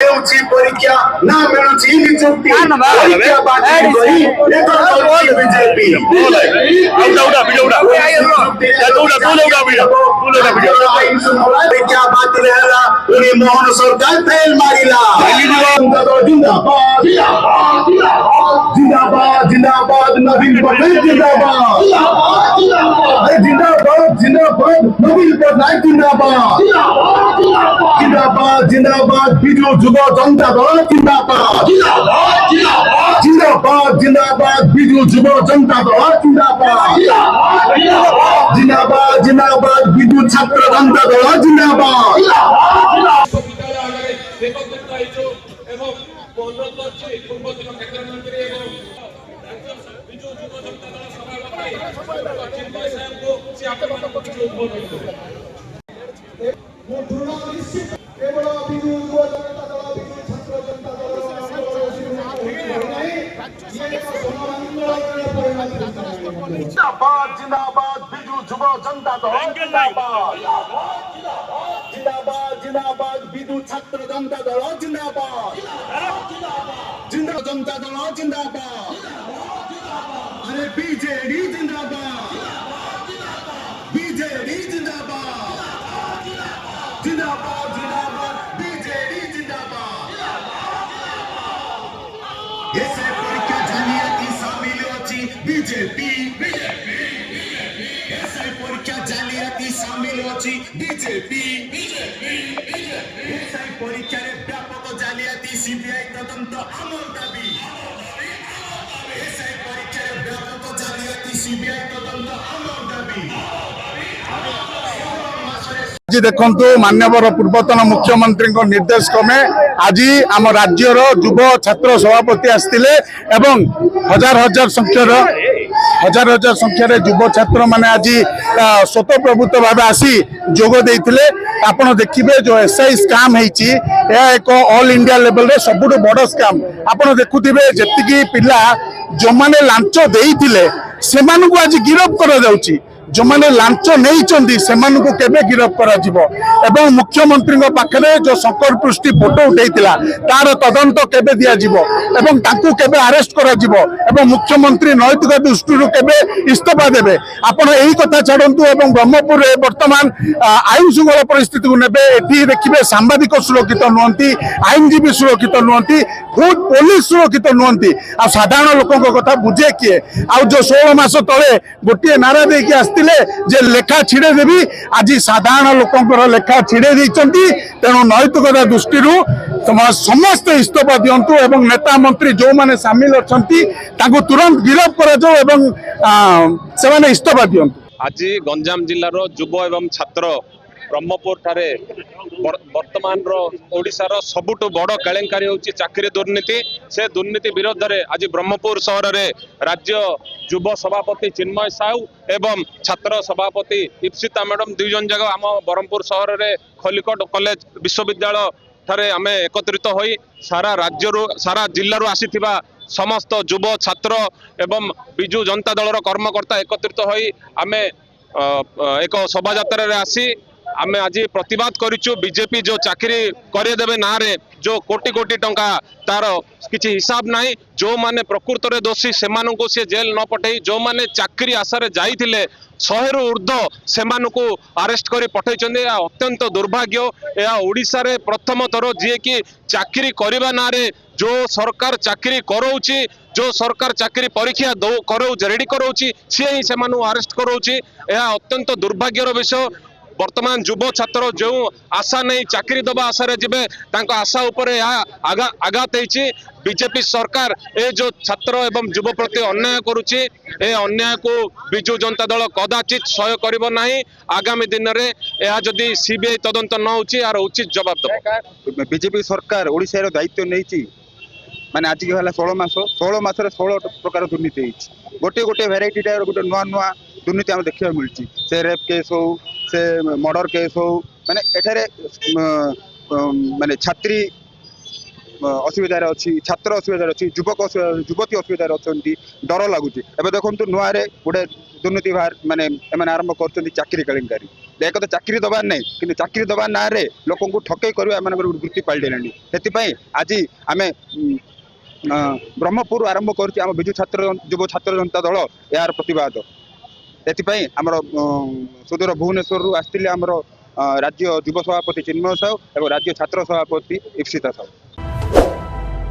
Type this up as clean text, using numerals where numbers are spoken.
परीक्षा ना मिलुची निजुक्ति परीक्षा बातिल करी एकर करछि बीजेपी परीक्षा बातिल हैला उनी मोहन सरकार फेल मारिला जिंदाबाद जिंदाबाद जिंदाबाद नवीन पटनायक जिंदाबाद जिंदाबाद जिंदाबाद नवीन पटनायक जिंदाबाद जिंदाबाद जिंदाबाद बिजू जुब जनता दल जिंदाबाद जिंदाबाद जिंदाबाद बिजू जुब जनता दल जिंदाबाद जिंदाबाद जिंदाबाद बिजू छात्र जनता दल जिंदाबाद जिंदाबाद जिंदाबाद बिजू जुब जनता दल जिंदाबाद जिंदाबाद जिंदाबाद बिजू छात्र जनता दल जिंदाबाद जिंदाबाद जनता दल जिंदाबाद अरे बीजेडी जिंदाबाद बीजेडी जिंदाबाद जिंदाबाद जिंदाबाद बीजेडी जिंदाबाद ऐसे परीक्षा जालियाती शामिल होची बीजेपी ऐसे परीक्षा जालियाती शामिल होची बीजेपी ऐसे परीक्षा रे व्यापक जालियाती सीबीआई तदंत अमल दाबी ऐसे परीक्षा रे व्यापक जालियाती सीबीआई तदंत अमल दाबी आज देखु माननीय पूर्वतन मुख्यमंत्री निर्देश क्रमे आज आम राज्यर युव छात्र सभापति आसते एवं हजार हजार संख्यार युव छात्र माने आज स्वतःप्रभुत भाव आसी जोग देते आपण देखिए जो एसआई स्काम होती एक ऑल इंडिया लेवल रे सबुठ बड़ स्काम आपण देखुथिबे जेतिकी पिला जो माने लांच देइथिले सेमानकु आज गिरफ करा जाउची जो माने लांच नहीं सेमानकु केबे गिरफ करा जिवो एवं मुख्यमंत्री पाखरे जो शंकर पृष्टि फोटो उठेइतिला तार तदंत केबे दिया जिवो एवं ताकू केबे अरेस्ट करा जिवो एवं मुख्यमंत्री नैतिक दृष्टि केबे इस्तीफा देबे आपण एही कथा छाडंतु एवं ब्रह्मपुर रे वर्तमान आईन श्रृंखला परिस्थिति को नेबे एठी देखिबे सांबादिक सुरक्षित नुहंती आईनजीवी सुरक्षित नुहंती खुद पुलिस सुरक्षित नुहंती आ साधारण लोकक कथा बुझे किए आ जो 16 मास तळे गोटे नारा देकी जे लेखा छिड़े देवी आज साधारण लोकंकर लेखा छिड़े देइचंती तेणु नैतिकता दृष्टि समस्त इस्तीफा दिंतु एवं नेता मंत्री जो माने शामिल अछंती ताकू तुरंत गिरफ करा जाओ एवं से माने इस्तीफा दिंतु। आज गंजाम जिल्लार युव एवं छात्र ब्रह्मपुर ठारे वर्तमान ओडिशार सबुठ बड़ केलेंकारी होची चाकरी दुर्नीति से दुर्नीति विरोध में आज ब्रह्मपुर सहर में राज्य युव सभापति चिन्मय साहू एवं छात्र सभापति इप्सिता मैडम दुई जन जगह आम ब्रह्मपुर सहर में खलिकोट कॉलेज विश्वविद्यालय ठारे आमे एकत्रित होई सारा राज्य सारा जिल्लारू आसीथिबा समस्त युव छात्र एवं बिजू जनता दलर कर्मकर्ता एकत्रित होई आमे एक शोभा यात्रा रे आसी आमे आज प्रतिवाद करिचु बीजेपी जो चाकरी करे देबे ना रे जो कोटी कोटी टंका तार किछि हिसाब नाही जो माने प्रकृत रे दोषी सेमानकु से जेल न पठेई जो माने चाकरी आशा रे जाईथिले 100 रु ऊर्ध्व सेमानकु अरेस्ट करी पठेइचंदे अत्यंत दुर्भाग्य या ओडिसा रे प्रथम थर जे कि चाकरी करबा ना रे जो सरकार चाकरी करौची जो सरकार चाकरी परीक्षा करौ रेडी करौची से ही सेमानु अरेस्ट करौची या अत्यंत दुर्भाग्यर विषय। वर्तमान युव छात्र जो आशा नहीं चाकरी दबा आशा रे जिबे तांको आशा ऊपर आघात होइछि बीजेपी सरकार ए जो छात्र एवं युव प्रति अन्याय करुछि ए अन्याय को बिजू जनता दल कदाचित सहय करिबो नाही। आगामी दिन रे एहा जदी सीबीआई तदंत न होछि आर उचित जवाब दबो। बीजेपी सरकार ओडिसा रो दायित्व नैछि माने आज के हला 16 मास रे 16 प्रकार दुर्नीति होइछि गोटे गोटे वैरायटी टाइप गोटे नुआ नुआ दुर्नीति हम देखिबा मिलछि से रेप केस हो से मर्डर केस हो माने एठारे माने छात्री असुविधार अच्छी छात्र असुविधार अच्छी युवक युवती असुविधार अच्छा डर लगुच एवं देखो नुआ गोटे दुर्नीति बाहर माने आरंभ कर चाकरी केलेंकारी ଏକ ତ ଚାକିରି ଦେବାର ନାହିଁ କିନ୍ତୁ ଚାକିରି ଦେବା ନାଁରେ ଲୋକଙ୍କୁ ଠକେଇ କରିବା ଏମାନଙ୍କର ଗୋଟେ ବୃତ୍ତି ପାଲଟିଲାଣି। ସେଥିପାଇଁ ଆଜି ଆମେ ବ୍ରହ୍ମପୁର ଆରମ୍ଭ କରୁଛି ଆମ ବିଜୁ ଯୁବ ଛାତ୍ର ଜନତା ଦଳ ଏହାର ପ୍ରତିବାଦ। ସେଥିପାଇଁ ଆମର ସୁଦୂର ଭୁବନେଶ୍ୱରରୁ ଆସିଥିଲେ ଆମର ରାଜ୍ୟ ଯୁବ ସଭାପତି ଚିନ୍ମୟ ସାହୁ ଏବଂ ରାଜ୍ୟ ଛାତ୍ର ସଭାପତି ଇପ୍ସିତା ସାହୁ।